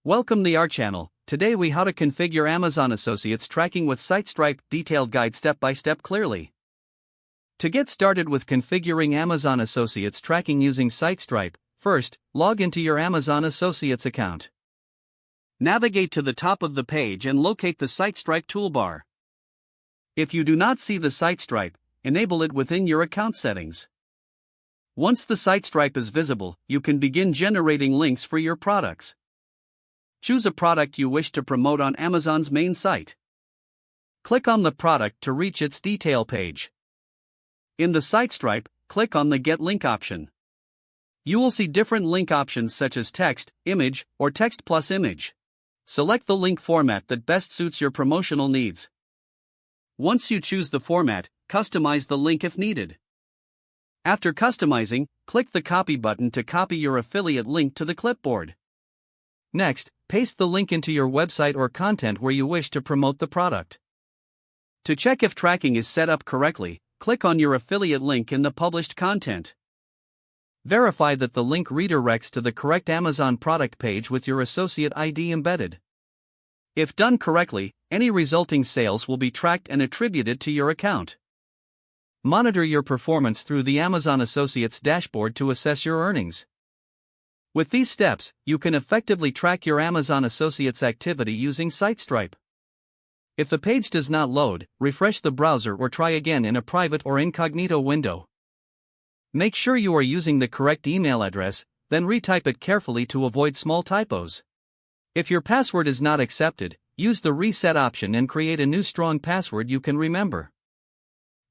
Welcome to our channel. Today we how to configure Amazon Associates tracking with SiteStripe detailed guide step by step clearly. To get started with configuring Amazon Associates tracking using SiteStripe, first, log into your Amazon Associates account. Navigate to the top of the page and locate the SiteStripe toolbar. If you do not see the SiteStripe, enable it within your account settings. Once the SiteStripe is visible, you can begin generating links for your products. Choose a product you wish to promote on Amazon's main site. Click on the product to reach its detail page. In the SiteStripe, click on the Get Link option. You will see different link options such as text, image, or text plus image. Select the link format that best suits your promotional needs. Once you choose the format, customize the link if needed. After customizing, click the Copy button to copy your affiliate link to the clipboard. Next, paste the link into your website or content where you wish to promote the product. To check if tracking is set up correctly, click on your affiliate link in the published content. Verify that the link redirects to the correct Amazon product page with your associate ID embedded. If done correctly, any resulting sales will be tracked and attributed to your account. Monitor your performance through the Amazon Associates dashboard to assess your earnings. With these steps, you can effectively track your Amazon Associates activity using SiteStripe. If the page does not load, refresh the browser or try again in a private or incognito window. Make sure you are using the correct email address, then retype it carefully to avoid small typos. If your password is not accepted, use the reset option and create a new strong password you can remember.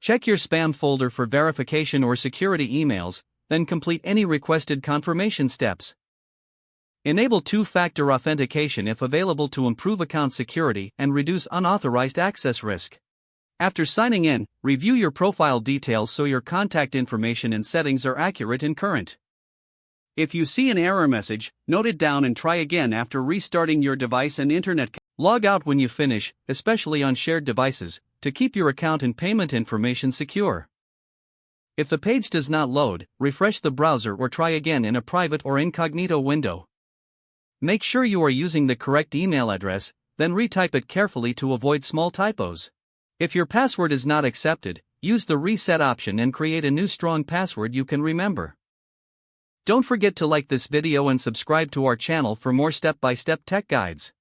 Check your spam folder for verification or security emails, then complete any requested confirmation steps. Enable two-factor authentication if available to improve account security and reduce unauthorized access risk. After signing in, review your profile details so your contact information and settings are accurate and current. If you see an error message, note it down and try again after restarting your device and internet. Log out when you finish, especially on shared devices, to keep your account and payment information secure. If the page does not load, refresh the browser or try again in a private or incognito window. Make sure you are using the correct email address, then retype it carefully to avoid small typos. If your password is not accepted, use the reset option and create a new strong password you can remember. Don't forget to like this video and subscribe to our channel for more step-by-step tech guides.